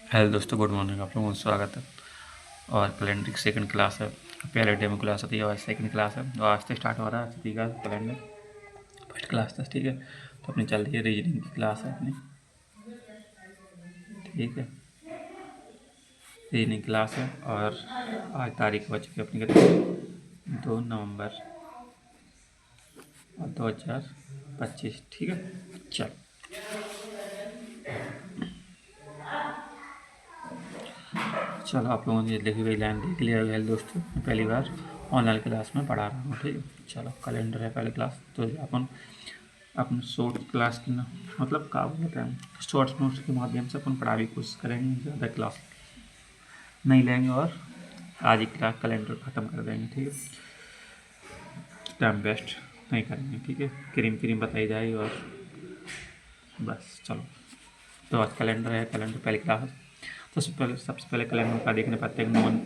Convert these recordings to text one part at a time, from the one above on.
Hello दोस्तों, good morning. आप लोगों का स्वागत है। और कैलेंडर की सेकंड क्लास है। पहले डेमो क्लास होती है और सेकंड क्लास है और आज से स्टार्ट हो रहा है छठी का कैलेंडर फर्स्ट क्लास था। ठीक है, तो अपनी चल रही है रीजनिंग की क्लास है अपनी। ठीक है, रीजनिंग क्लास है और आज तारीख बच चुकी है अपनी कितनी 2 नवंबर और 2025। ठीक है, चलो चलो आप लोगों ने लिखी हुई लाइन देख लिया है दोस्तों। मैं पहली बार ऑनलाइन क्लास में पढ़ा रहा हूँ। ठीक है, चलो कैलेंडर है पहली क्लास। तो अपन अपन शॉर्ट क्लास की ना मतलब क्या बोलते हैं, शॉर्ट्स नोट्स के माध्यम से अपन पढ़ा भी कोशिश करेंगे, ज़्यादा क्लास नहीं लेंगे और आज ही क्लास कैलेंडर ख़त्म कर देंगे। ठीक है, टाइम वेस्ट नहीं करेंगे। ठीक है, क्रीम क्रीम बताई जाएगी और बस चलो। तो आज कैलेंडर है, कैलेंडर पहली क्लास है। तो सबसे पहले कैलेंडर का देखने पाते हैं नॉन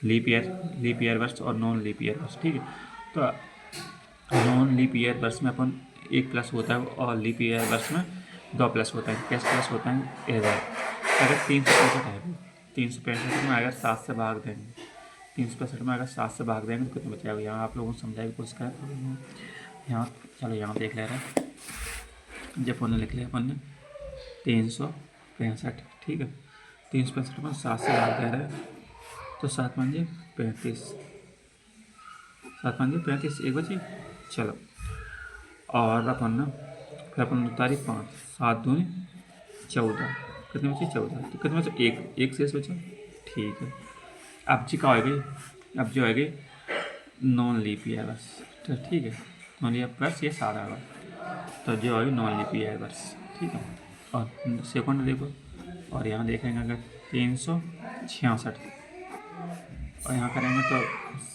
लीप ईयर वर्ष और नॉन लीप ईयर वर्ष। ठीक है, तो नॉन लीप ईयर वर्ष में अपन 1 प्लस होता है और लीप ईयर वर्ष में 2 प्लस होता है। कैसे प्लस होता है? अगर 365 है, 365 में अगर 7 से भाग देंगे, 365 में अगर 7 से भाग देंगे तो कितना बचेगा? यहाँ आप लोगों को समझाने की कोशिश करें। यहाँ चलो यहाँ देख ले रहे हैं। जब अपन ने लिख लिया, अपन ने 365। ठीक है, 365 में 7 से भाग दे रहे हैं तो 7×5 = 35, 7×5 = 35, एक बची। चलो और अपन ना फिर अपन तारीख 5, 7×2 = 14, कितने बचे? 14। तो कितने बचे? एक शेष बचा। ठीक है, अब जी क्या होगी? अब जो आएगी नॉन लीप ईयर बस। तो ठीक है, नॉन लीप बस ये सारा होगा। तो जो आएगी नॉन लीप ईयर बस। ठीक है, और सेकंड देखो और यहाँ देखेंगे अगर 366 और यहाँ करेंगे तो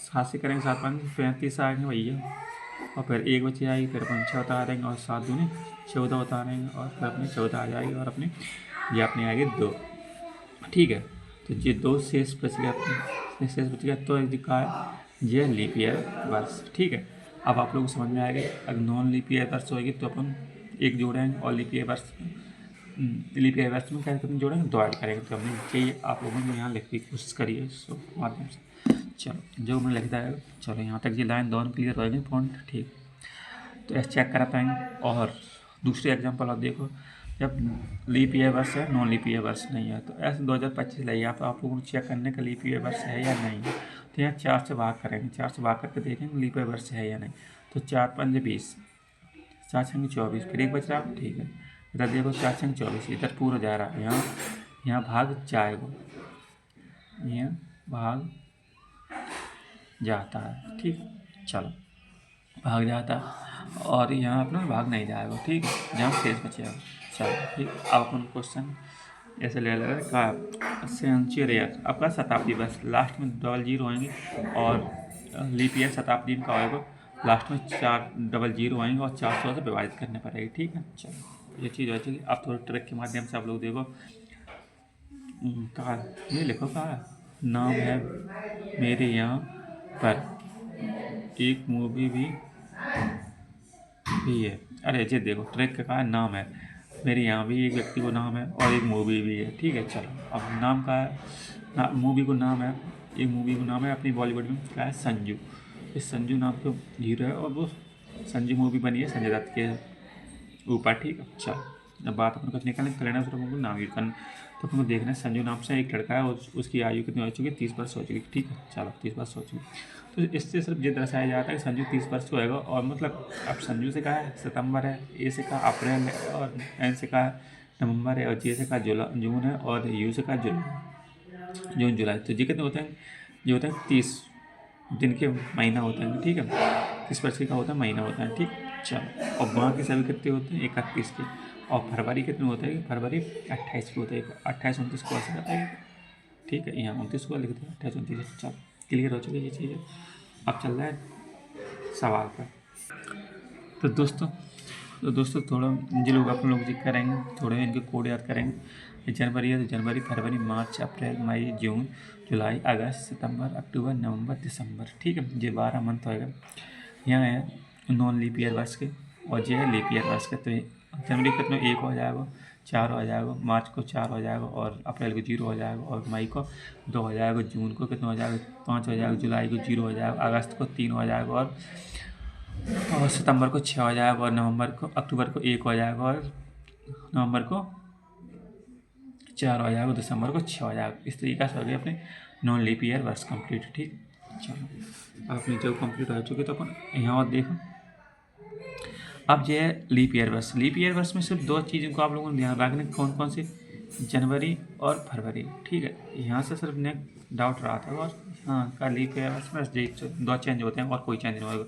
7 से करेंगे, 7×5 = 35 आएंगे भैया। और फिर एक बची आएगी, फिर अपन 6 उतारेंगे और 7×2 = 14 उतारेंगे और फिर अपनी 14 आ जाएगी और अपनी ये अपनी आएगी 2। ठीक है, तो ये 2 शेष बच गया, अपने शेष बच गया। तो लिखा है ये लीप ईयर वर्ष। ठीक है, अब आप लोग को समझ में आएगा। अगर नॉन लीप ईयर वर्ष होगी तो अपन एक जोड़ेंगे और लीप ईयर वर्ष में क्या करते जोड़ेंगे? 2 ऐड करेंगे। तो हमने चाहिए आप लोगों ने यहाँ लिख की कोशिश करिए इसको माध्यम से। चलो जो मैंने लिख दिया, चलो यहाँ तक ये लाइन दोनों क्लियर हो गई फॉन्ट। ठीक, तो ऐसे चेक करा पाएंगे। और दूसरे एग्जांपल आप देखो, जब लीप ईयर वर्ष है, नॉन लीप ईयर वर्ष नहीं है, तो ऐसे 2025 लाइए आप लोगों को चेक करने का लीप ईयर वर्ष है या नहीं है। तो यहाँ 4 से भाग करेंगे, 4 से भाग करके देखेंगे लीप ईयर वर्ष है या नहीं। तो 4×5 = 20, 4×6 = 24, फिर एक बच रहा। ठीक है, इधर देखो 4×6 = 24, इधर पूरा जा रहा है। यहाँ भाग जाएगा, यहाँ भाग जाता है। ठीक, चलो भाग जाता है और यहाँ अपना भाग नहीं जाएगा। ठीक, जहाँ शेष बचेगा। चलो ठीक, अब अपन क्वेश्चन ऐसे ले रहे हैं का सेंचुरी ईयर आपका शताब्दी वर्ष, लास्ट में 00 आएंगे और लीप ईयर शताब्दी में का होगा, लास्ट में 400 आएंगे और 400 से विभाजित करने पड़ेगी। ठीक है, चलो ये चीज़ हो चुकी। अब थोड़ी ट्रिक के माध्यम से आप लोग देखो। कहा ये लिखो, कहा नाम है मेरे यहाँ पर, एक मूवी भी है। अरे जी देखो ट्रैक का है, नाम है मेरे यहाँ भी एक व्यक्ति को नाम है और एक मूवी भी है। ठीक है, चलो अब नाम का है मूवी को नाम है, एक मूवी को नाम है अपनी बॉलीवुड में क्या है? संजू। इस संजू नाम का हीरो है और वो संजू मूवी बनी है संजय दत्त के ऊपर। ठीक है, चलो अब बात अपन कुछ निकालने करना फिर हमको नाम यूज करना। तो अपन को देखना है संजू नाम से एक लड़का है और उसकी आयु कितनी हो चुकी है? 30 वर्ष हो चुकी है। ठीक है, चलो 30 वर्ष हो चुकी है। तो इससे सिर्फ ये दर्शाया जाता है कि संजू 30 वर्ष होएगा। और मतलब अब संजू से कहा है सितंबर है, ए से कहा अप्रैल है और एन से कहा नवंबर है और जे से कहा जून है और यू से कहा जून जुलाई। तो ये कितने होते हैं? ये होता है 30 दिन के महीना होता है। ठीक है, 30 वर्ष का होता है महीना होता है। ठीक, चलो और बाकी सभी कितने होते हैं? 31 के। और फरवरी कितने होते हैं? फरवरी 28 के होते हैं। 28 29 को ऐसे रहता है। ठीक है, यहाँ 29 को लिख दिया, 28 29। चलो क्लियर हो चुकी है ये चीज़ें। अब चल रहा है सवाल पर। तो दोस्तों थोड़ा जिन लोग अपन लोग करेंगे, थोड़े इनके कोड याद करेंगे। जनवरी है तो जनवरी, फरवरी, मार्च, अप्रैल, मई, जून, जुलाई, अगस्त, सितंबर, अक्टूबर, नवंबर, दिसंबर। ठीक है, ये 12 मंथ होएगा। यहाँ है नॉन लीप ईयर वर्ष के और ये है लीप ईयर वर्ष के। तो जनवरी कितना? 1 हो जाएगा, 4 हो जाएगा, मार्च को 4 हो जाएगा, और अप्रैल को 0 हो जाएगा, और मई को 2 हो जाएगा, जून को कितना हो जाएगा 5 हो जाएगा, जुलाई को 0 हो जाएगा, अगस्त को 3 हो जाएगा, और सितंबर को 6 हो जाएगा, और अक्टूबर को 1 हो जाएगा, और नवंबर को 4 हो जाएगा, दिसंबर को 6 हो जाएगा। इस तरीके से हो गए अपने नॉन लीप ईयर वर्ष कंप्लीट। ठीक, चलो अपनी जब कंप्लीट हो चुकी तो अपन यहाँ और देखो। अब जो है लीप ईयर वर्ष, लीप ईयर वर्ष में सिर्फ 2 चीज़ों को आप लोगों ने ध्यान रखना, कौन कौन सी, जनवरी और फरवरी। ठीक है, यहाँ से सिर्फ ने डाउट रहा था, और हाँ का लीप ईयर वर्ष में 2 चेंज होते हैं और कोई चेंज नहीं होगा।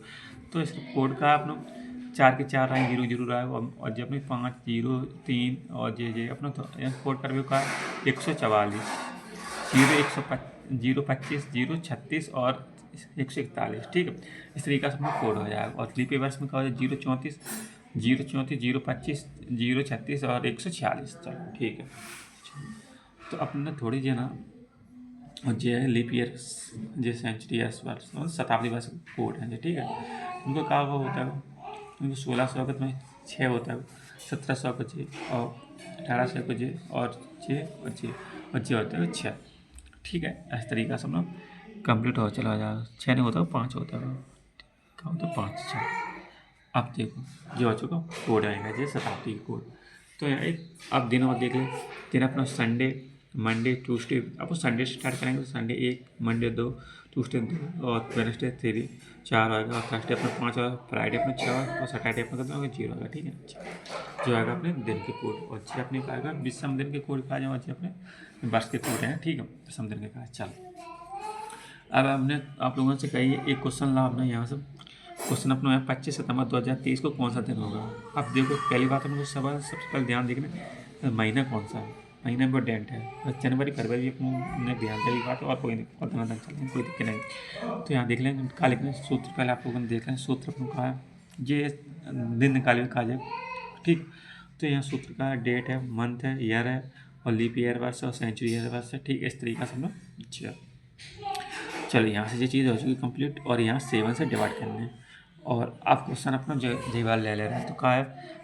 तो इस कोड का अपना 4 के 4 आए, 0 0 आएगा, और जब अपने 5 0 3 और जे अपना तो कोड कर का 144 0 25 0 36 और 141। ठीक है, इस तरीके से अपना कोड हो जाएगा। और लीप वर्ष में क्या हो जाए 0 34 0 34 0 25 0 36 और 146। चलो ठीक है, तो अपने थोड़ी जो है ना, और जो है लीप ईयर जो सेंचुरी ईयर्स वर्ष शताब्दी वर्ष कोड है, ठीक है, उनको क्या होता है, उनको 1600 का में 6 होता है, 1700 का जे, और 1800 का जे, और जे और जे होता है 6। ठीक है, इस तरीके से हम लोग कम्प्लीट हो चला जाएगा। 6 नहीं होता, 5 होता है, क्या होता है 5 6। अब देखो जो हो चुका कोड आएगा जो शताब्दी कोड। तो यहाँ एक अब दिन और देख लें। दिन अपना संडे, मंडे, ट्यूसडे, अब संडे से स्टार्ट करेंगे तो संडे 1, मंडे 2, ट्यूसडे 2, और वेडनेसडे 3 4 आएगा, और थर्सडे अपना 5 होगा, फ्राइडे अपना 6 और सैटरडे अपना कितना होगा 0 आएगा। ठीक है, जो आएगा अपने दिन के कोड, और अच्छे अपने आएगा विषम दिन के कोड का जो अच्छे अपने वर्ष के कोड हैं। ठीक है, विषम दिन के का। चलो अब हमने आप लोगों से कही एक क्वेश्चन ला अपना यहाँ से। क्वेश्चन अपना 25 सितंबर 2023 को कौन सा दिन होगा। अब देखो पहली बात हमको सबसे पहले ध्यान देखना महीना कौन सा है, महीना इम्पोर्टेंट है। जनवरी फरवरी अपने ध्यान देगी बात, और कोई पता ना चल कोई दिक्कत नहीं। तो यहाँ देख लें का लिखना सूत्र, पहले आप लोगों ने देख लें सूत्र अपना कहा है, ये दिन निकाले कहा जाए। ठीक, तो यहाँ सूत्र का डेट है, मंथ है, ईयर है, और लीप ईयर वर्ष और सेंचुरी ईयर वर्ष है। ठीक, इस तरीके से हम लोग चलो यहाँ से ये चीज़ हो चुकी कंप्लीट, और यहाँ 7 से डिवाइड करने हैं। और आप क्वेश्चन अपना जेवाल ले ले रहे हैं, तो कहा है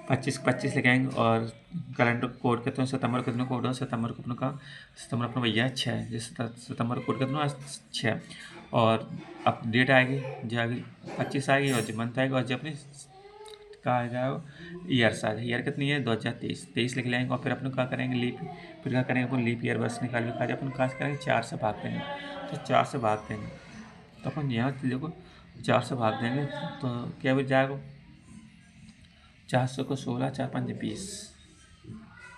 25 लेके आएंगे, और कैलेंडर कोड कितने सितंबर कितने कोड हो, सितंबर को अपना कहा सितंबर अपना भैया 6, जिस सितंबर कोड कितना 6, और अब डेट आएगी जो आएगी 25 आएगी, और जो मंथ आएगी, और जो अपनी कहा आएगा ईयर्स आ जाए, ईयर कितनी है 2023 लिख लेंगे। और फिर अपन क्या करेंगे फिर क्या करेंगे अपन लीप ईयर वर्ष निकाल के कहा अपन क्या करेंगे 4 से भाग देंगे। तो 4 से भाग देंगे तो अपन यहाँ देखो 4 से भाग देंगे तो क्या बच जाएगा 400 को 16, 4 5 20,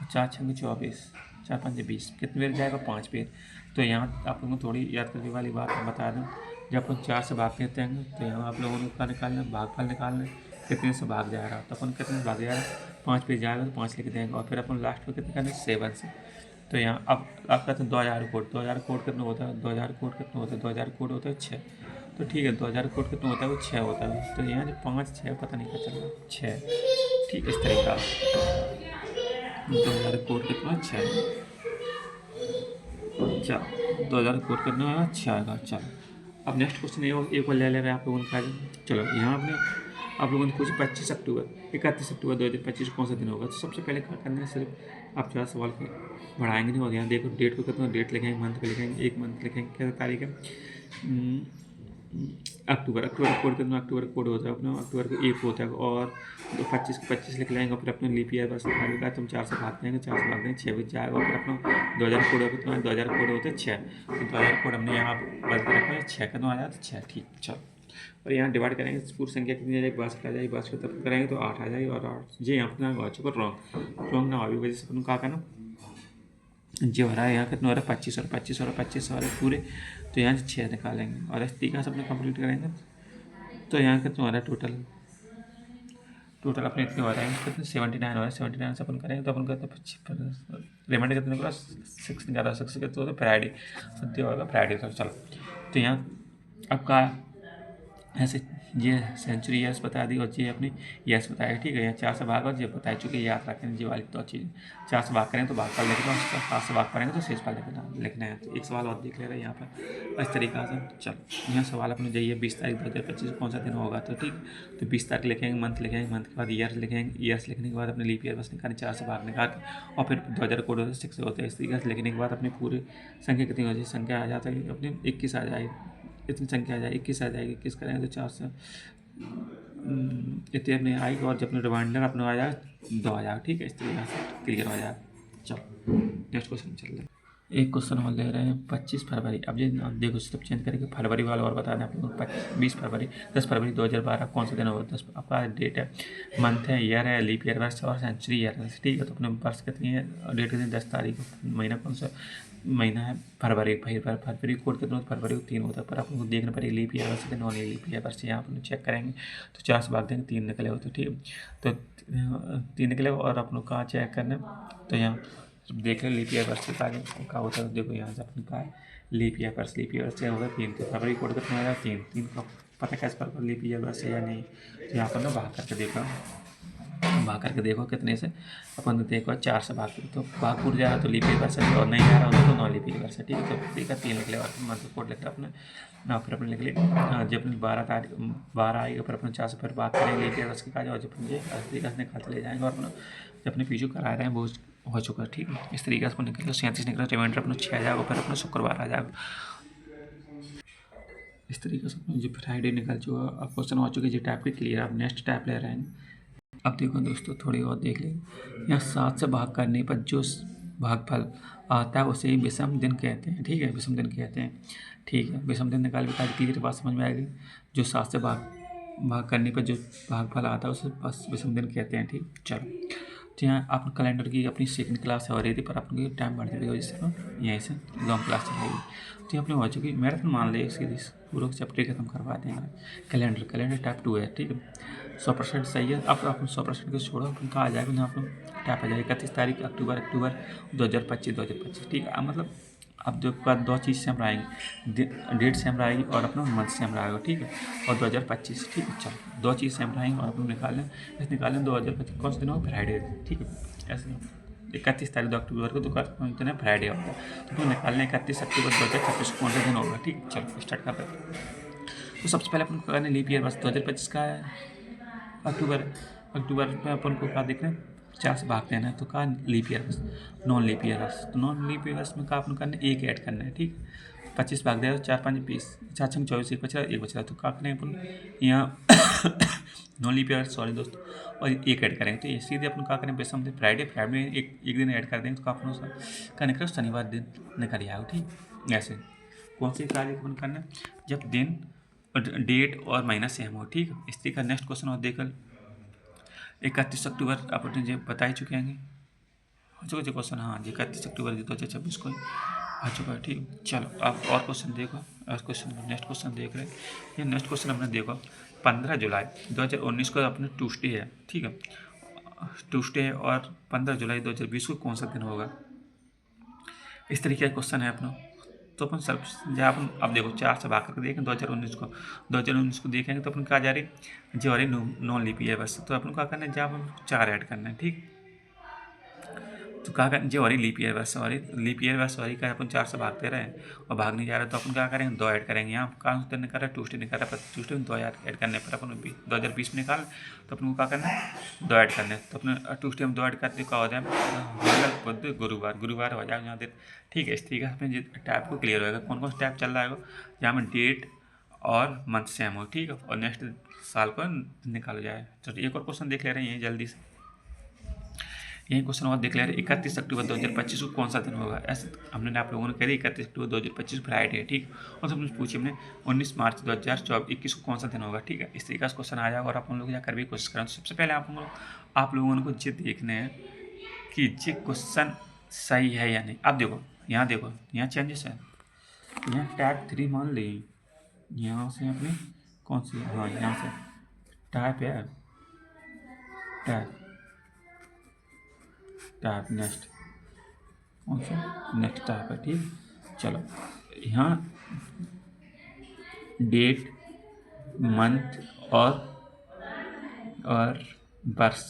4 6 24, 4 5 20, कितने बेर जाएगा 5 बेर। तो यहाँ आप लोगों को थोड़ी याद करने वाली बात मैं बता दूँ, जब अपन 4 से भाग देते हैं तो यहाँ आप लोगों ने क्या निकालना भागफल निकालना कितने से भाग जाएगा, तो अपन कितने से भाग जाएगा 5 पे जाएगा तो 5 लिख देंगे, और फिर अपन लास्ट में कितने करना 7 से। तो यहाँ अब आप कहते हैं 2000 कोड कितना होता है 2000 कोड कितना होता है 2000 कोड होता है 6। तो ठीक है 2000 कोड कितना होता है वो 6 होता है। तो यहाँ जो 5 6 पता नहीं क्या चल रहा 6। ठीक इस तरीका 2000 कोड कितना 6। चलो 2000 कोड कितना आएगा 6 आएगा। चलो अब नेक्स्ट क्वेश्चन एक और ले ले रहे हैं आप लोगों ने। चलो यहाँ आपने आप लोगों ने पूछा 25 अक्टूबर 31 अक्टूबर 2025 कौन सा दिन होगा। तो सबसे पहले क्या करना है सिर्फ आप 4 सवाल को बढ़ाएंगे नहीं, और यहाँ देखो डेट को कितना डेट लिखेंगे, मंथ को लिखेंगे, एक मंथ लिखेंगे, क्या तारीख है अक्टूबर कोड कितना अक्टूबर कोड होता है अपना अक्टूबर को 1 होता है, और 25 को 25 लिख लेंगे, फिर अपने लीप ईयर बस निकालेगा तुम 4 से भाग देंगे 4 से भाग देंगे 6 बच जाएगा, और फिर अपना 2000 कोड होगा तुम्हारा 2000 कोड होते हैं 6। तो 2000 कोड हमने यहाँ बदल के रखा है 6 कितना आ जाता है 6। ठीक चलो और यहाँ डिवाइड करेंगे पूरी संख्या कितनी आ जाएगी 62 आ जाएगी 62 तब करेंगे तो 8 आ जाएगी, और 8 जी यहाँ अपना हो चुका रॉन्ग ना हो वजह से अपन क्या करना जो हो रहा है यहाँ कितना हो रहा है 25 और 25 और 25 और पूरे। तो यहाँ से 6 निकालेंगे और इस तरीका से अपने कंप्लीट करेंगे। तो यहाँ कितना हो रहा है टोटल अपने इतने हो रहे हैं कितने 79 हो रहा है। 79 से अपन करेंगे तो अपन कहते रिमाइंडर कितने को 6 निकाला 6 कितने होता है फ्राइडे सत्य होगा फ्राइडे। तो चलो तो यहाँ अब का ऐसे ये सेंचुरी ईयर्स बता दी और ये अपनी ईयर्स बताया, ठीक है। यहाँ 4 से भाग और ये बता चुके, याद रखें ये वाली दो चीज़। 4 से भाग करें तो भागफल लिखना, और 7 से भाग करेंगे तो शेषफल लिखना है। तो एक सवाल और देख ले रहे हैं यहाँ पर इस तरीका से। चलो यहाँ सवाल अपने जाइए 20 तारीख 2025 कौन सा दिन होगा, तो ठीक। तो 20 तारीख लिखेंगे, मंथ लिखेंगे, मंथ के बाद ईयर्स लिखेंगे, ईयर्स लिखने के बाद अपने लीप ईयर बस निकालें, 4 से भाग निकाल के, और फिर 2000 कोड होते 6 होते हैं। इस तरीके से लिखने के बाद अपनी पूरी संख्या कितनी हो जाए, संख्या आ जाता है अपनी 21 आ जाएगी। इतनी संख्या आ जाएगी 21 आ जाएगी। 21 करेंगे तो 4 से इतने अपने आएगी, और जब अपने रिमाइंडर अपने आ जाएगा 2 आ जाएगा, ठीक है। इस तरीके से क्लियर हो जाएगा। चलो नेक्स्ट क्वेश्चन चल रहा है। एक क्वेश्चन और ले रहे हैं 25 फरवरी। अब ये देखो स्टेप चेंज करेंगे, फरवरी वाला और बता दें आप लोगों को। 20 फरवरी 10 फरवरी 2012 कौन सा दिन होगा। 10 आपका डेट है, मंथ है, ईयर है, लीप ईयर वर्ष और सेंचुरी ईयर है, ठीक है। तो अपने वर्ष कितनी है, डेट कितनी, 10 तारीख, महीना कौन सा महीना है, फरवरी। फरवरी कोड कितना होता है, फरवरी को 3 होता है, पर आपको देखना पड़ेगा लीप ईयर वर्ष नॉन लीप ईयर वर्ष। यहाँ अपन चेक करेंगे तो 4 से भाग देंगे, 3 निकले होते, ठीक है। तो 3 निकले, और अपन कहाँ चेक करना, तो यहाँ देख लें लीप ईयर वर्ष का क्या होता है। देखो यहाँ से अपन का लीप ईयर वर्ष, लीप ईयर वर्ष क्या होगा 3। तो फरवरी कोड कितना आएगा 3 का पता कैसे पर लीप ईयर वर्ष है या नहीं। तो यहाँ पर ना भाग करके देखो, भाग करके देखो कितने से, अपन देखो 4 से भाग तो भाग पूर जा रहा तो लीप ईयर वर्ष है, और नहीं जा रहा होगा तो नॉन लीप ईयर वर्ष है, ठीक है। तो ठीक है 3 निकले, और मंथ कोड लिख रहा अपने ना, फिर अपने लिख लिया जब अपनी 12 आएगा, फिर अपने 4 से फिर बात करेंगे लीप ईयर वर्ष के काज, और जब ये तरीका से निकालते ले जाएंगे, और अपना जब अपने पीछू करा रहे हैं वो हो चुका है, ठीक है। इस तरीके से अपन निकल 37 निकला, रिमाइंडर अपना 6 आ जाएगा, फिर अपना शुक्रवार आ जाएगा। इस तरीके से अपना जो फ्राइडे निकल चुका, अब क्वेश्चन हो चुके जो टाइप के क्लियर। अब नेक्स्ट टाइप ले रहे हैं। अब देखो दोस्तों थोड़ी और देख लें। यहाँ 7 से भाग करने पर जो भागफल आता है उसे ही विषम दिन कहते हैं, ठीक है। विषम दिन कहते हैं, ठीक है। विषम दिन निकाल के क्लियर बात समझ में आएगी। जो 7 से भाग करने पर जो भागफल आता है उसे बस विषम दिन कहते हैं, ठीक। चलो तो यहाँ आप कैलेंडर की अपनी सेकंड क्लास हो रही थी, पर अपनी टाइम बढ़ जाएगी वजह से यहीं से लॉन्ग क्लास चलेगी। तो अपने हो चुकी मैराथन मान ले, इसकी पूरा चैप्टर खत्म करवा देंगे। कैलेंडर टाइप 2 है, ठीक है। 100% सही है। अब आप 100% को छोड़ो, अपन कहाँ आ जाएगा यहाँ पर टाइप आ जाएगा 31 तारीख अक्टूबर 2025, ठीक है। मतलब अब जो का 2 चीज़ सेम रहेंगी, डेट सेम रहेगी और अपना मंथ सेम रहेगा, ठीक है। और 2025, ठीक है। चलो 2 चीज़ सेम रहेंगी, और अपन निकाल लें 2025 कौन सा दिन होगा, फ्राइडे, ठीक है। ऐसे 31 तारीख 2 अक्टूबर को तो कौन दिन है, फ्राइडे होता है। तो निकाल लें 31 अक्टूबर 2026 कौन सा दिन होगा, ठीक है। चलो स्टार्ट करते हैं। तो सबसे पहले अपन को करना लीप ईयर बस 2025 का है, अक्टूबर में अपन को क्या देखना है, 4 से भाग देना है। तो कहा leap year non leap year तो नॉन लीप ईयर में कहा अपन करना है 1 ऐड करना है, ठीक। 25 भाग दिया तो 4 5 20, 4 6 24, 1 बच रहा तो क्या करेंगे अपन यहाँ नॉन लीप ईयर, सॉरी दोस्तों, और 1 ऐड करेंगे। तो ये सीधे अपन क्या करेंगे, बेसम दिन फ्राइडे में एक दिन ऐड कर देंगे, तो अपन का निकले शनिवार दिन निकल आएगा, ठीक। ऐसे कौन सी कार्य अपन करना है, जब दिन डेट और महीना सेम हो, ठीक है। इस तरीके का नेक्स्ट क्वेश्चन और देखल 31 अक्टूबर अपन जो बता ही चुके हैं हो चुका जो क्वेश्चन, हाँ जी 31 अक्टूबर 2026 को आ चुका है, ठीक। चलो आप और क्वेश्चन देखो, और क्वेश्चन नेक्स्ट क्वेश्चन देख रहे हैं। ये नेक्स्ट क्वेश्चन अपने देखो 15 जुलाई 2019 को अपने ट्यूसडे है, ठीक है। ट्यूसडे है, और 15 जुलाई 2020 को कौन सा दिन होगा। इस तरीके का क्वेश्चन है अपना। तो अपन सब जहाँ अपन अब देखो 4 से भाग करके देखें 2019 को देखेंगे, तो अपन कहा जा रही जो रही नॉन लीप ईयर बस। तो अपन क्या करना है, जहाँ अपन 4 ऐड करना है, ठीक। तो कहा करें जो लीप ईयर वर्ष सॉरी का अपन 4 से भागते रहे और भाग नहीं जा रहा, तो अपन क्या करेंगे 2 ऐड करेंगे। यहाँ कहाँ से निकाल रहा है, ट्यूसडे निकाल रहा है, पर ट्यूसडे में 2 ऐड करने पर अपन 2020 में निकाल, तो अपन को क्या करना है 2 ऐड करने। तो अपने ट्यूसडे में 2 ऐड करते क्या हो जाए, मंगल बुध गुरुवार हो जाएगा यहाँ दिन, ठीक है। इस तरीके से अपने टाइप को क्लियर होगा कौन कौन सा टाइप चल रहा है, जहाँ में डेट और मंथ सेम हो, ठीक है। और नेक्स्ट साल को निकाला जाए। तो एक और क्वेश्चन देख ले रहे हैं यहीं जल्दी से। यही क्वेश्चन और देख ले रहे 31 अक्टूबर 2025 को कौन सा दिन होगा। ऐसे हमने आप लोगों ने कह 31 अक्टूबर 2025 फ्राइडे है, ठीक। और सबने पूछी हमने 19 मार्च 2021 को कौन सा दिन होगा, ठीक है। इस तरीके से क्वेश्चन आ जाएगा, और आप लोग जाकर भी कोशिश करें। तो सबसे पहले आप लोगों को ये देखना है कि ये क्वेश्चन सही है या नहीं। अब देखो यहाँ चेंजेस है। यहाँ टाइप 3 मान ली, यहाँ से अपनी कौन सी, हाँ यहाँ से टाइप है, टाइप नेक्स्ट कौन सा, नेक्स्ट टाइप है, ठीक। चलो यहाँ डेट मंथ और वर्ष,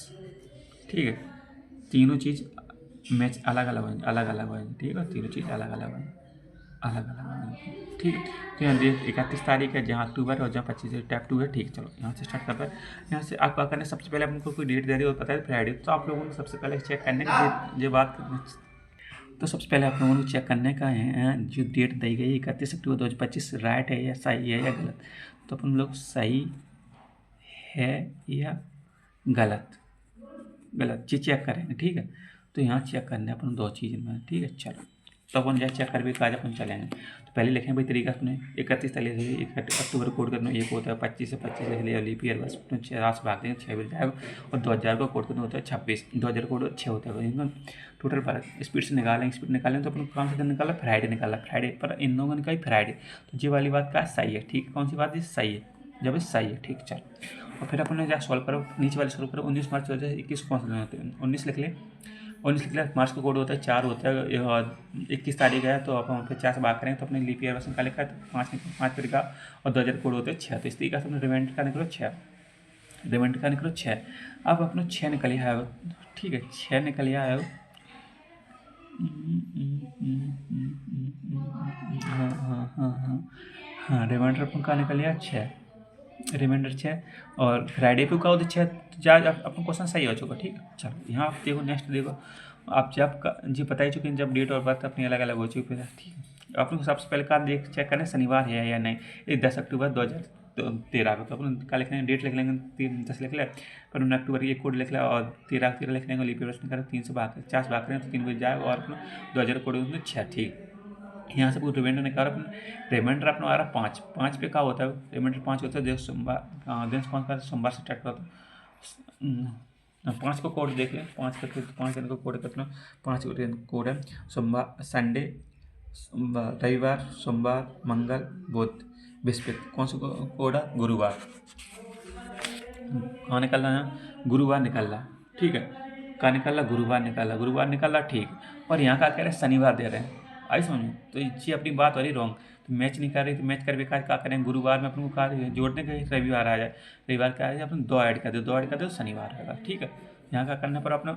ठीक है। तीनों चीज़ मैच अलग अलग होंगे, अलग अलग होंगे, ठीक है। तीनों चीज़ अलग अलग होंगे, अलग अलग होंगे, ठीक है। तो यहाँ देख 31 तारीख है, जहाँ अक्टूबर है और जहाँ 25 है, टैप 2 है, ठीक है। चलो यहाँ से स्टार्ट करते हैं। यहाँ से आप क्या करना है, सबसे पहले आपको कोई डेट दे दी और पता है फ्राइडे, तो आप लोगों को सबसे पहले चेक करने का ये बात, तो सबसे पहले आप लोगों को चेक करने का है जो डेट दी गई 31 अक्टूबर 2025 राइट है या सही है या गलत। तो अपन लोग सही है या गलत, गलत चीज़ चेक करेंगे, ठीक है। तो यहाँ चेक करना है अपन दो चीज़ में, ठीक है। चलो तो अपन जैसे चेक कर भी आज अपन चलेंगे। तो पहले लिखेंगे भाई तरीका अपने 31 तारीख से 1 अक्टूबर कोड करना एक होता है, 25 से 25 लिख लिया लीप ईयर, बस 4 से भाग देंगे 6 मिल जाएगा। और 2000 का कोड करना होता है 26, 2000 कोड 6 होता है, इनका टोटल 12। स्पीड से निकालेंगे, स्पीड निकालेंगे तो अपन कौन सा दिन निकाला, फ्राइडे निकाला, फ्राइडे पर इन लोगों ने कहा फ्राइडे, तो ये वाली बात का सही है, ठीक है। कौन सी बात है, सही है, जब सही है, ठीक। चल और फिर अपन ने जहाँ सॉल्व करो, नीचे वाले सॉल्व करो, 19 मार्च 2021 कौन सा दिन होते हैं, 19 लिख लें, 19 लिख लिया। मार्च का कोड होता है 4 होता है, और 21 तारीख है तो अपन फिर 4 से बात करेंगे तो अपने लीप ईयर बस निकालेगा तो 5 तरीका, और 2000 कोड होते हैं 6, तो इस तरीके से अपने रिमाइंडर का निकलो 6, रिमाइंडर का निकलो 6। अब अपने 6 निकल आया हो, ठीक है, 6 निकल आया हो। हाँ हाँ हाँ हाँ हाँ, रिमाइंडर अपन का निकल आया 6, रिमाइंडर 6, और फ्राइडे पे का होता 6, तो जा अपना क्वेश्चन सही हो चुका, ठीक है। चलो यहाँ आप देखो, नेक्स्ट देखो, आप जब का जी बता ही चुके हैं, जब डेट और बात अपनी अलग अलग हो चुकी है, ठीक है। आप लोग सबसे पहले का देख चेक करें शनिवार है या नहीं, ये 10 अक्टूबर 2013 को, तो अपन क्या लिख लेंगे, डेट लिख लेंगे 10 लिख ले, पर 9 अक्टूबर ये कोड लिख लिया, और 13 लिख लेंगे, लीप ईयर निकालें 3 से भाग 4 से भाग करें तो 3 बज जाएगा, और अपना 2000 कोड उसमें 6, ठीक। यहाँ से पूरा रिमाइंडर निकाल, अपन रिमाइंडर अपना आ रहा 5, 5 पे क्या होता है, रिमाइंडर 5 होता है, जो सोमवार दिन कौन का सोमवार से स्टार्ट करता है। 5 को कोड देख लें, 5 का 5 दिन को कोड कितना, 5 दिन कोड है सोमवार, संडे, रविवार, सोमवार, मंगल, बुध, बृहस्पति, कौन सा कोड है, गुरुवार। कहाँ निकल रहा है, गुरुवार निकल रहा, ठीक है। कहाँ निकल रहा, गुरुवार निकल रहा, गुरुवार निकल रहा, ठीक। और यहाँ का कह रहे हैं शनिवार दे रहे हैं, आई समझ में, तो ये अपनी बात हो रही रॉन्ग। तो मैच नहीं कर रही, तो मैच कर भी क्या करें, गुरुवार में अपन को कहा जोड़ने के रविवार आ जाए, रविवार क्या आ जाए, अपन 2 ऐड कर दो, 2 ऐड कर दो शनिवार आएगा, ठीक है। यहाँ का करने पर अपना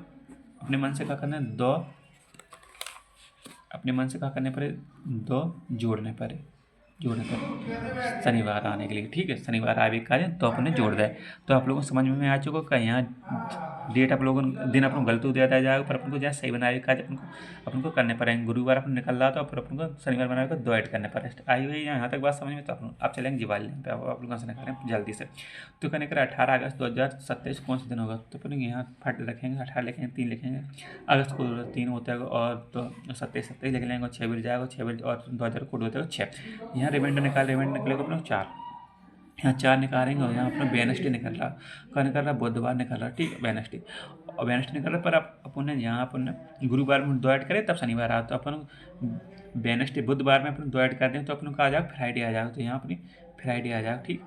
अपने मन से क्या करना है, 2 अपने मन से क्या करने पड़े, 2 जोड़ने पड़े, जोड़ने पर शनिवार आने के लिए, ठीक है। शनिवार आ भी कहा तो अपने जोड़ दें। तो आप लोगों को समझ में आ चुका का, यहाँ डेट आप लोगों दिन अपन गलत दिया जाएगा, पर अपन को जहाँ सही बनाए का अपन को करने पड़ेंगे। गुरुवार अपन निकल रहा था, फिर अपन को शनिवार बनाए को 2 ऐड करने पड़े। आई हुई यहाँ तक बात समझ में, तो अपन आप चलेंगे दिवाली पे, आप लोग से करें जल्दी से। तो कहने का 18 अगस्त 2027 कौन सा दिन होगा, तो अपन यहाँ फट रखेंगे, 18 लिखेंगे, 3 लिखेंगे, अगस्त को 3 होता है, और तो 27 लिख लेंगे, 6 मिल जाएगा, 6 मिल, और 2000 कोड होता है 6। यहाँ रिमाइंडर निकलेगा अपना 4, यहाँ 4 निकालेंगे, और यहाँ अपना वेडनेसडे निकल रहा, कहाँ निकल रहा, बुधवार निकल रहा, ठीक है, वेडनेसडे, और वेडनेसडे निकल रहा, पर अपन ने यहाँ अपन गुरुवार में 2 ऐड करें तब शनिवार आ, तो अपन वेडनेसडे बुधवार में अपन 2 ऐड कर दें तो अपन का आ जाएगा फ्राइडे आ जाएगा, तो यहाँ अपनी फ्राइडे आ जाएगा, ठीक,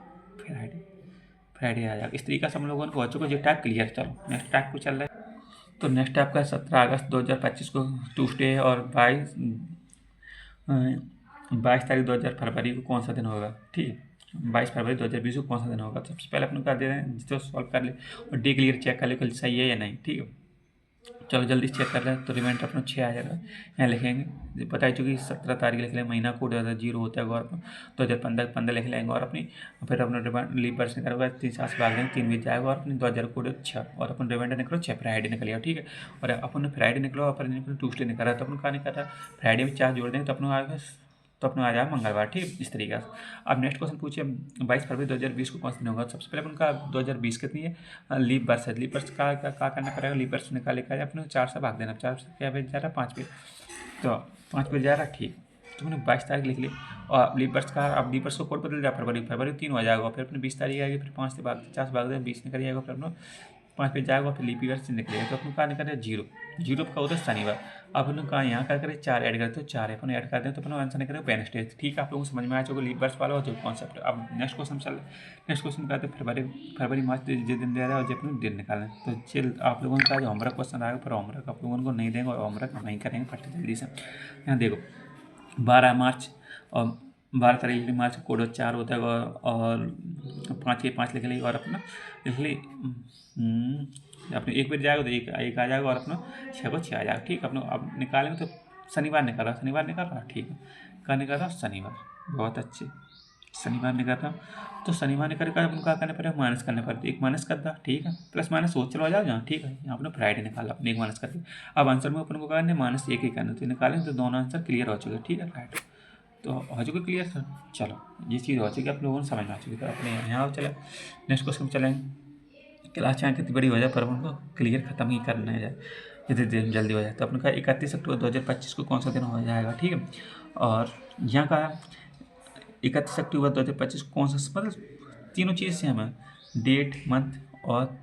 फ्राइडे आ जाएगा। इस तरीके से हम लोगों को हो चुका जो टाइप क्लियर। चलो नेक्स्ट टाइप को चल रहा है। तो नेक्स्ट टाइप का 17 अगस्त 2025 को ट्यूसडे है, और 22 तारीख 2000 फरवरी को कौन सा दिन होगा, ठीक, 22 फरवरी 2020 को कौन सा दिन होगा। सबसे पहले अपन कर दे रहे हैं, जिसको सॉल्व कर ले और डी क्लियर चेक कर ले कल सही है या नहीं, ठीक है। चलो जल्दी चेक कर लें, तो रिमाइंडर अपना 6 आ जाएगा, यहाँ लिखेंगे पता ही चूँकि 17 तारीख लिख लें, महीना कोड 0 होता है, और 2015 लिख लेंगे, और अपनी फिर अपना लीप वर्ष निकलेगा 3 7 से भाग लेंगे, 3 बीत जाएगा, और अपनी 2000 कोड 6, और अपन रिमाइंडर निकलो 6, फ्राइडे निकल गया, ठीक है। और अपन फ्राइडे निकलो, अपन ट्यूसडे निकल रहा है, तो अपन कहाँ निकल रहा है, फ्राइडे में 4 जोड़ देंगे तो अपना आएगा, तो अपना आ जाएगा मंगलवार, ठीक, इस तरीके से। अब नेक्स्ट क्वेश्चन पूछिए, 22 फरवरी 2020 को कौन सा दिन होगा। सबसे पहले अपन का 2020 कितनी है, लीप वर्ष है, लीप वर्ष का करना पड़ेगा, लीप वर्ष निकाले का अपने 4 से भाग देना, 4 से क्या भेज जा रहा है, 5 पे, तो 5 पे जा रहा है, ठीक। तो मैंने 22 तारीख लिख ली, और लीप वर्ष का, अब लीप वर्ष को कोड बदल जाए, फरवरी 3 हो जाएगा, फिर अपने 20 तारीख आएगी, फिर 5 से भाग 4 से भाग देना, 20 निकल जाएगा, फिर अपना 5 पे जाएगा, फिर लीप ईयर से निकलेगा, तो अपन कहाँ निकल 0, 0 का होता है शनिवार। अब लोग कहाँ यहाँ क्या करें, 4 ऐड करते हो, 4 अपन ऐड करते हैं तो अपन आंसर निकलेगा वेडनेसडे, ठीक है। आप लोगों को समझ में आ चुका लीप वर्ष वाला हो जो कॉन्सेप्ट। अब नेक्स्ट क्वेश्चन चल, नेक्स्ट क्वेश्चन कहते हैं फरवरी मार्च जो दिन दे रहा है, और जो अपने दिन निकालें। तो चल आप लोगों का जो होमवर्क क्वेश्चन आएगा, पर होमवर्क आप लोगों को नहीं देंगे, और होमवर्क हम नहीं करेंगे, फट जल्दी से। यहाँ देखो 12 मार्च और 12 तारीख लिख ली मार्च, कोड 4 होता है और 5 के 5 लिख ली और अपना लिख ली अपने एक मिनट जाएगा तो एक आ जाएगा और अपना 6 को 6 आ जाएगा। ठीक, अपना अब निकालेंगे तो शनिवार निकाल रहा। ठीक है, कल निकाल रहा शनिवार, बहुत अच्छे, शनिवार निकाल रहा तो शनिवार निकाल कर अपन क्या करना पड़ेगा, माइनस करना पड़ेगा। एक माइनस कर दा, ठीक है, प्लस माइनस हो चलो आ जाओ जहाँ। ठीक है, यहाँ अपने फ्राइडे निकाला अपने एक माइनस करके। अब आंसर में अपन को करना है माइनस एक ही करना, तो निकालेंगे तो दोनों आंसर क्लियर हो चुके। ठीक है, राइट, तो हो चुके क्लियर सर। चलो ये चीज़ हो चुकी, आप लोगों ने समझ में आ चुकी। तो अपने यहाँ चले नेक्स्ट क्वेश्चन चलेंगे। क्लास चाहे कितनी बड़ी हो जाए पर उनको क्लियर खत्म ही करना है जाए, जितनी जल्दी हो जाए। तो अपने का 31 अक्टूबर 2025 को कौन सा दिन हो जाएगा। ठीक है, और यहाँ का 31 अक्टूबर 2025 कौन सा, मतलब तीनों चीज़ सेम है, डेट मंथ और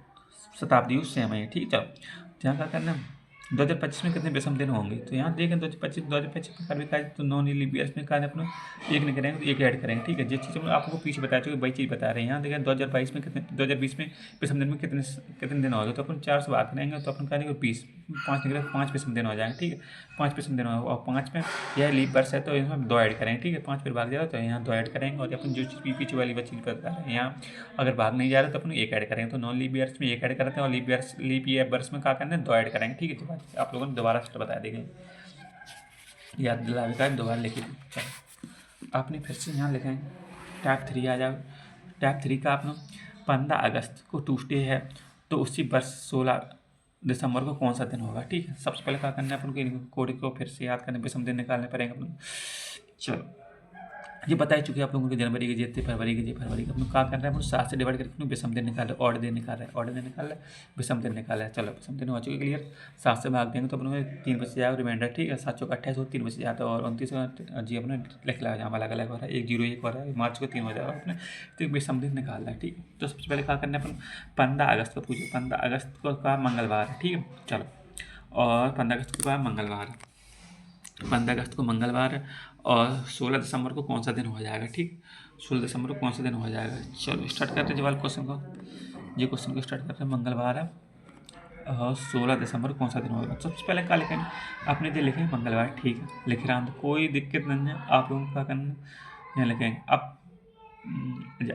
शताब्दी सेम है। ठीक है, चलो यहाँ क्या करना है, 2025 में कितने विषम दिन होंगे। तो यहाँ देखें 2025 में कभी तो नॉन लीप ईयर्स में कार्य अपना एक नहीं करेंगे तो एक ऐड करेंगे। ठीक है, जिस चीज़ में आपको पीछे बता चुके वही चीज़ बता रहे हैं। यहाँ देखें 2022 में कितने, 2020 में विषम दिन में कितने दिन हो गए, तो अपन 4 से बात करेंगे तो अपन करेंगे 20, 5 निकले 5 विषम दिन हो जाएंगे। ठीक है, 5 विषम दिन होगा और 5 में यह लीप वर्ष है तो इसमें 2 ऐड करेंगे। ठीक है, 5 फिर भाग जा रहा तो यहाँ 2 ऐड करेंगे और अपन जो चीज़ पीछे वाली चीज़ बता रहे हैं यहाँ अगर भाग नहीं जा रहा तो अपन एक ऐड करेंगे। तो नॉन लीप ईयर्स में एक ऐड करते हैं और लीप ईयर वर्ष में क्या करना है, 2 ऐड करेंगे। ठीक है, तो आप लोगों ने दोबारा से बता देंगे, याद दिला का दोबारा लिखी थी। चलो आपने फिर से यहाँ लिखेंगे टाइप 3 आ जाओ। टाइप 3 का आपने 15 अगस्त को ट्यूसडे है तो उसी वर्ष 16 दिसंबर को कौन सा दिन होगा। ठीक है, सबसे पहले क्या करना है अपन को कोड को फिर से याद करने विषम दिन निकालने पड़ेंगे अपन। चलो ये बता ही चुके आप लोगों को, जनवरी की जीतती, फरवरी की फरवरी का अपने क्या कर रहे हैं, 7 से डिवाइड करके विषम दिन निकाल रहे हैं, ऑड दिन निकाल रहे हैं, ऑड दिन निकाल रहे हैं, विषम दिन निकाल रहे हैं। चलो विषम दिन हो चुके क्लियर, 7 से भाग देंगे तो अपने 3 बचे जाएगा रिमाइंडर। ठीक है, 7 चौका 28 हो, 3 बचे जाता है और 29 जी अपने लिख लगा जहाँ अलग अलग हो रहा है, 101 हो रहा है, मार्च को 3 हो जाएगा अपने, तो विषम दिन निकाल रहा है। ठीक है, तो सबसे पहले क्या करना है अपन 15 अगस्त को पूछो, 15 अगस्त को का मंगलवार है। ठीक है, चलो और 15 अगस्त को का मंगलवार है, 15 अगस्त को मंगलवार है और 16 दिसंबर को कौन सा दिन हो जाएगा। ठीक, 16 दिसंबर को कौन सा दिन हो जाएगा। चलो स्टार्ट करते हैं जवाब क्वेश्चन को, ये क्वेश्चन को स्टार्ट करते हैं। मंगलवार है और 16 दिसंबर को कौन सा दिन होगा। सबसे पहले क्या लिखेंगे, आपने जो लिखेंगे मंगलवार। ठीक है, लिख रहा हूँ तो कोई दिक्कत नहीं है, आप लोगों को क्या करना है यहाँ लिखेंगे। अब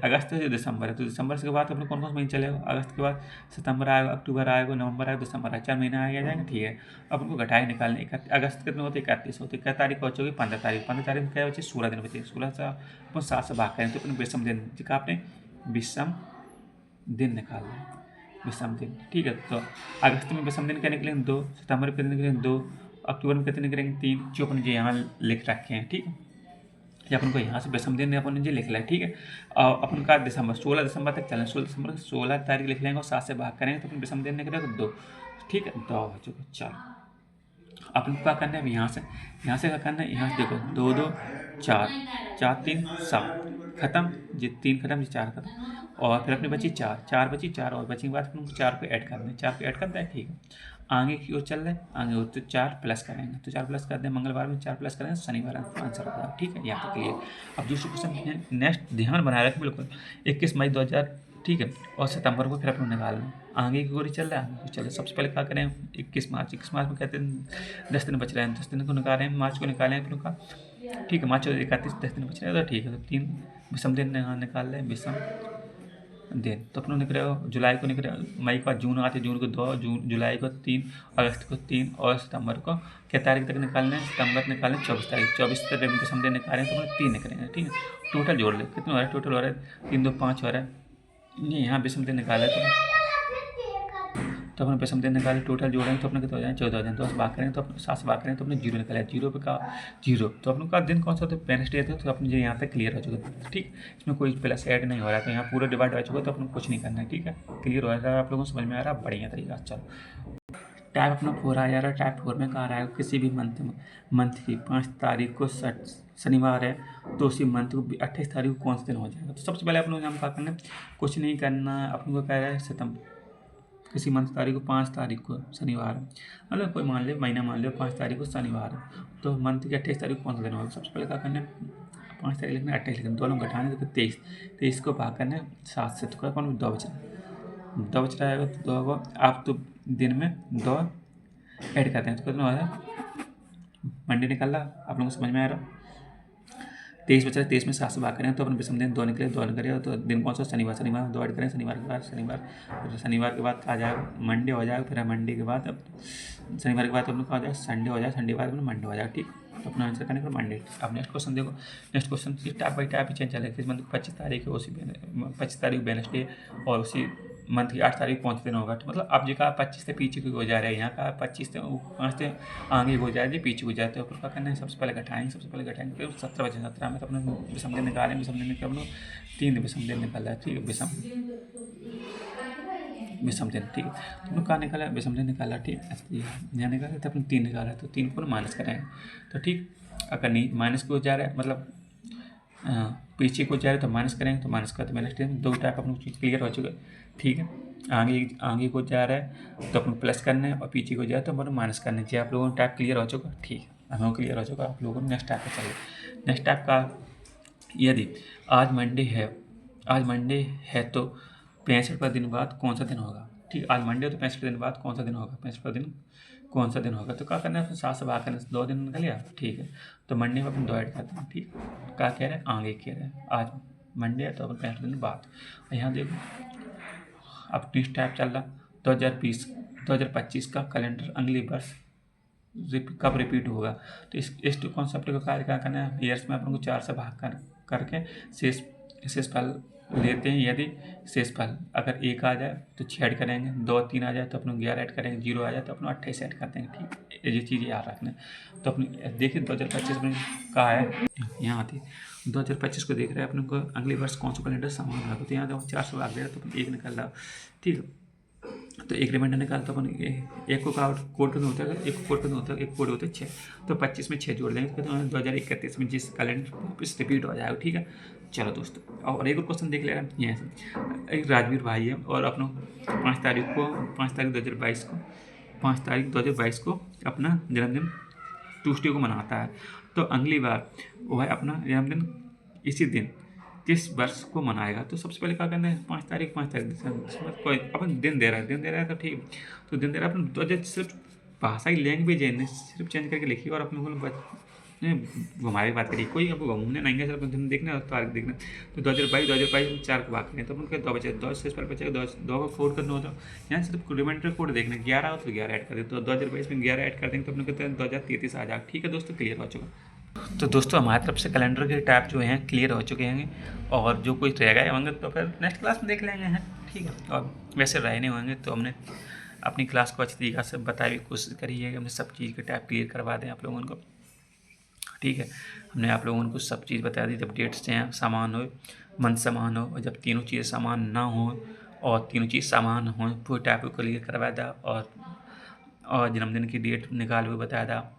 अगस्त है, दिसंबर है, तो दिसंबर के बाद अपने कौन कौन सा महीना चलेगा, अगस्त के बाद सितंबर आएगा, अक्टूबर आएगा, नवंबर आएगा, दिसंबर आएगा, 4 महीने आ जाएंगे। ठीक है, अब उनको घटाए निकालने, अगस्त कितने होते, 31 होते, क्या तारीख हो चुकी, 15 तारीख, 15 तारीख में क्या बचे, 16 दिन बचे, 16 से अपन 7 से भाग करें तो अपने विषम दिन, जिसका आपने विषम दिन निकालना है, विषम दिन। ठीक है, तो अगस्त में विषम दिन क्या निकलेंगे 2, सितंबर में कितने निकलेंगे 2, अक्टूबर में कितने निकलेंगे 3, जो अपन जो यहाँ लिख रखे हैं। ठीक है, ये अपन को यहाँ से विषम दिन अपन जी लिख लें। ठीक है, और अपन का दिसंबर 16 दिसंबर तक चलें, 16 दिसंबर 16 तारीख लिख लेंगे और 7 से भाग करेंगे तो अपन विषम दिन निकलेगा 2। ठीक है, 2 हो चुका। चलो अपन को क्या करना है, यहाँ से क्या करना है, यहाँ से देखो 2 2 4 4 3 7 खत्म, ये 3 खत्म, ये 4 खत्म और फिर अपनी बची 4 बची, 4 और बची के बाद अपन 4 को ऐड करना है, 4 को ऐड करता है। ठीक है, आगे की ओर चल रहे हैं, आगे ओर तो 4 प्लस करेंगे, तो 4 प्लस करते हैं, मंगलवार में 4 प्लस करेंगे, शनिवार आंसर आता है। ठीक है, यहाँ तक क्लियर। अब दूसरा क्वेश्चन है, नेक्स्ट ध्यान बनाए रखें बिल्कुल, 21 मई 2000, ठीक है, और सितंबर को फिर अपन निकालना है, आगे की ओर चल रहा है, आगे चले। सबसे पहले क्या करें, 21 मार्च में कहते हैं 10 दिन बच रहे हैं, 10 दिन को निकालें, मार्च को निकालें अपन का। ठीक है, मार्च 31, 10 दिन बच रहे हैं तो ठीक है, तो 3 विषम दिन निकाल लें, विषम दिन। तो अपनों निकलेगा जुलाई को निकलेगा, मई का जून आते, जून को 2, जुलाई को 3, अगस्त को 3 और सितंबर को क्या तारीख तक निकालने हैं, सितंबर निकालें 24 तारीख, 24 तारीख में समझे निकालें तो 3 निकलेंगे। ठीक है, टोटल जोड़ ले, कितना हो रहा है, टोटल हो रहा है 3 2 5 हो रहा है, ये यहाँ विषम दिन निकाले तो अपने विषम दिन निकाले, टोटल जोड़ेंगे तो अपने कितना हो जाए 14 हो जाए, 10 बात करें तो अपने 7 से बात करें तो अपने 0 निकाले, 0 पे का 0, तो अपने का दिन कौन सा होता है, वेडनेसडे है, तो अपने यहाँ तक क्लियर हो चुका है। ठीक, इसमें कोई प्लस ऐड नहीं हो रहा है, तो यहाँ पूरा डिवाइड हो चुका है, तो अपने कुछ नहीं करना है। ठीक है, क्लियर हो रहा है, आप लोगों को समझ में आ रहा है, बढ़िया तरीका। चलो टाइप अपना 4 आ जा रहा है, टाइप 4 में कहा रहा है किसी भी मंथ की 5 तारीख को शनिवार है तो उसी मंथ को 28 तारीख को कौन सा दिन हो जाएगा। तो सबसे पहले अपन लोग क्या करना है, कुछ नहीं करना, अपन को कह रहा है सितंबर, किसी मंथ तारीख को 5 तारीख को शनिवार है, मतलब कोई मान ले महीना मान लो 5 तारीख को शनिवार है, तो मंथ की 28 तारीख को कौन सा दिन होगा। सबसे पहले क्या करना है, 5 तारीख लिखना, 28 लिखना, दोनों घटाने तो 23 को भाग करना है 7 से, तो कौन 2 बच रहा है, तो 2 को आप तो दिन में 2 ऐड करते हैं तो कितना हो रहा है, मंडे निकल रहा, आप लोगों को समझ में आ रहा। 23 बचा, 23 में 7 से भाग करें तो अपन विषम दिन 2 निकले, 2 निकले तो दिन कौन सा? शनिवार। शनिवार में डिवाइड करें, शनिवार के बाद आ जाएगा मंडे हो जाएगा, फिर मंडे के बाद अब शनिवार के बाद अपने को आ जाएगा संडे हो जाएगा, संडे के बाद अपना मंडे हो जाएगा। ठीक, तो अपना आंसर करने का मंडे। अब नेक्स्ट क्वेश्चन देखो, next question type by type he change चलेगा। किस मंथ 25 तारीख है, उसी 25 तारीख वेडनेसडे और उसी मंथ की 8 तारीख कौन सा दिन होगा? मतलब अब जी का 25 से पीछे को हो जा रहा है, यहाँ का 25 से 5 से आगे हो जाए जी पीछे हो जाए, तो क्या करना है? सबसे पहले घटाएंगे फिर 17 बचे, 17 में तो अपने विषम दिन निकालेंगे, विषम दिन निकाल लो 3 विषम दिन निकाला है। ठीक है, विषम दिन। ठीक है, तो अपने कहाँ निकाला? विषम दिन निकाला। ठीक है, यहाँ निकाला तो अपने 3 निकाला, तो 3 को माइनस करेंगे। तो ठीक, अगर नहीं माइनस को जा रहा है मतलब पीछे को जा रहा है तो माइनस करेंगे, तो माइनस करते माइनस टेन, 2 टाइप अपने चीज़ क्लियर हो चुका है। ठीक है, आगे को जा रहा है तो अपन प्लस करना है और पीछे को जा रहा है तो अपन माइनस करना है। जी आप लोगों को टाइप क्लियर हो चुका? ठीक है, हमें क्लियर हो चुका। आप लोगों को नेक्स्ट टाइप पर चलिए। नेक्स्ट टाइप का यदि आज मंडे है तो 65 दिन बाद कौन सा दिन होगा? ठीक, आज मंडे तो 65 दिन बाद कौन सा दिन होगा? 65 दिन कौन सा दिन होगा? तो क्या करना है? 7 से भाग करने से 2 दिन निकल गया। ठीक है, तो मंडे में अपन डिवाइड करते हैं। ठीक, क्या कह रहे हैं? आगे कह रहे हैं आज मंडे है तो अपन 65 दिन बाद। और यहाँ देखो अब नेक्स्ट टाइप चल रहा 2025 का कैलेंडर अगले वर्ष कब रिपीट होगा? तो इस कॉन्सेप्ट को कार्य क्या करना है? ईयर्स में अपन को 4 से भाग करके शेष फल लेते हैं। यदि शेष फल अगर 1 आ जाए तो 6 ऐड करेंगे, 2 3 आ जाए तो अपन 11 ऐड करेंगे, 0 आ जाए तो अपन 28 ऐड कर देंगे। ठीक, ये चीज़ याद रखना है। तो अपनी देखिए 2025 में कहा है, यहाँ आती है 2025 को देख रहे हैं अपन को अगले वर्ष कौन सा कैलेंडर समान होगा। तो यहाँ देखो 4 से भाग दे रहा है तो अपन 1 निकल रहा। ठीक है, तो एक रिमाइंडर निकाल तो अपन एक को कोड करना होता है, एक को कोड करना होता है, एक कोड होता है 6, तो 25 में 6 जोड़ देंगे तो 2031 में जिस कैलेंडर वापस रिपीट हो जाएगा। ठीक है, चलो दोस्तों, और एक और क्वेश्चन देख लेगा। यहाँ से एक राजवीर भाई है और अपना 5 तारीख 2022 को अपना जन्मदिन ट्यूसडे को मनाता है। तो अगली बार वह अपना जन्मदिन इसी दिन किस वर्ष को मनाएगा? तो सबसे पहले क्या करना है? 5 तारीख कोई अपन दिन दे रहा है तो ठीक, तो दिन दे रहा है अपन तो सिर्फ भाषा की लैंग्वेज है सिर्फ चेंज करके लिखिए और अपने को घुमाए बात करिए। कोई अब घूमने नहीं गया, सिर्फ दिन देखना और तारीख देखना। तो 2022 में 4 को भाग करें तो अपन 2 बचे, 2 से पहले बचेगा 2 को कोड करना होता है। यहाँ सिर्फ रिमाइंडर कोड देखना, 11 हो तो 11 ऐड कर दें, तो 2022 में 11 ऐड कर देंगे तो अपने कहते हैं 2033 आ जाएगा। ठीक है दोस्तों, क्लियर हो चुका। तो दोस्तों हमारी तरफ से कैलेंडर के टाइप जो हैं क्लियर हो चुके हैं, और जो कुछ रह गए होंगे तो फिर नेक्स्ट क्लास में देख लेंगे हैं। ठीक है, और वैसे रहे नहीं होंगे तो हमने अपनी क्लास को अच्छी तरीक़े से बताई कोशिश करी है कि हमने सब चीज़ के टाइप क्लियर करवा दें आप लोगों को। ठीक है, हमने आप लोगों को सब चीज़ बता दी। जब डेट्स हैं समान हो, मंथ समान हो, और जब तीनों चीज़ें समान ना हो और तीनों चीज़ समान हो वो टाइप को क्लियर करवा दा, और जन्मदिन की डेट निकाल हुए बताया था।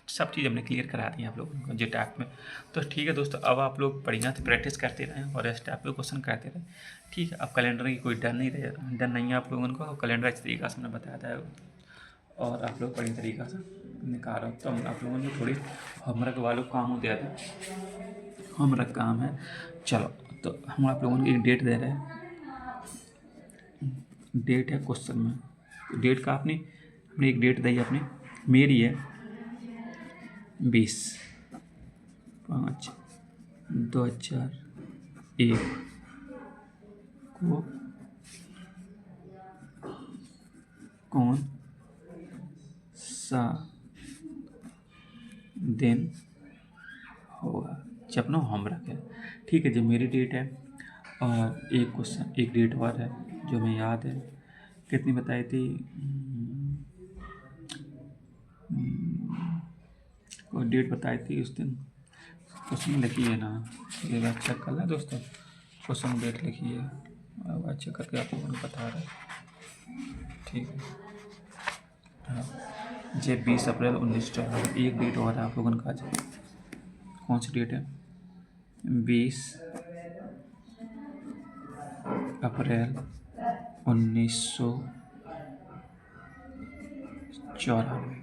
सब चीज़ हमने क्लियर करा दी है आप लोगों को जो टाइप में। तो ठीक है दोस्तों, अब आप लोग बढ़िया से प्रैक्टिस करते रहें और इस टाइप के क्वेश्चन करते रहें। ठीक है, अब कैलेंडर की कोई डर नहीं है आप लोगों को। कैलेंडर अच्छी तरीक़े से हमने बताया था और आप लोग बढ़िया तरीक़ा से निकालो। तो आप लोगों ने थोड़ी होमवर्क वालों काम दिया था, होमवर्क काम है। चलो, तो हम आप लोगों को एक डेट दे रहे हैं, डेट है क्वेश्चन में। डेट का आपने एक डेट दी अपने, मेरी है 20/5/2001 को कौन सा दिन होगा? जब अपना होमवर्क है। ठीक है, जब मेरी डेट है और एक क्वेश्चन एक डेट और है जो हमें याद है, कितनी बताई थी? कोई डेट बताई थी उस दिन, क्वेश्चन लिखी है ना, ये बात चेक कर लें दोस्तों। क्वेश्चन डेट लिखी है, अब चेक करके आप लोगों को बता रहे हैं। ठीक है, हाँ, ये 20 अप्रैल 1994। एक डेट और है आप लोगों का, कौन सी डेट है? 20 अप्रैल 1994।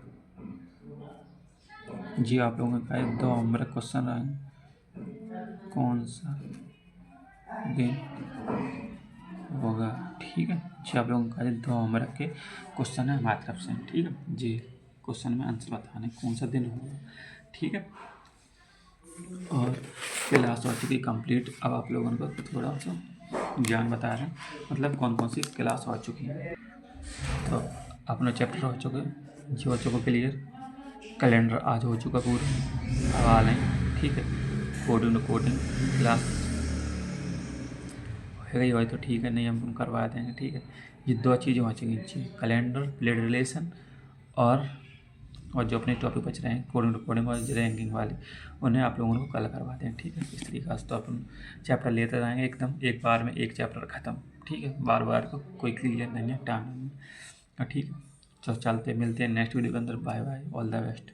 जी आप लोगों का 2 होमवर्क क्वेश्चन आए, कौन सा दिन होगा? ठीक है जी, आप लोगों का 2 होमवर्क के क्वेश्चन है हमारी तरफ से। ठीक है जी, क्वेश्चन में आंसर बताने कौन सा दिन होगा। ठीक है, और क्लास हो चुकी कंप्लीट। अब आप लोगों को थोड़ा सा ज्ञान बता रहे हैं, मतलब कौन कौन सी क्लास हो चुकी है। तो अपना चैप्टर हो चुके, जो हो चुका क्लियर। कैलेंडर आज हो चुका पूरा, अब आ लें, ठीक है। कोडिंग टू कोडिंग क्लास हो गई हो तो ठीक है, नहीं हम करवा देंगे, ठीक है। ये दो चीज़ें हो चुकी हैं, कैलेंडर, ब्लड रिलेशन और जो अपने टॉपिक बच रहे हैं कोडिंग टू कोडिंग और रैंकिंग वाले, उन्हें आप लोगों को कल करवा दें, ठीक है। इस तरीके से तो अपन चैप्टर लेते जाएंगे एकदम, एक बार में एक चैप्टर ख़त्म, ठीक है। बार बार को कोई क्लियर नहीं है, टाइम नहीं है, ठीक है। तो चलते मिलते हैं नेक्स्ट वीडियो के अंदर। Bye bye, all the best.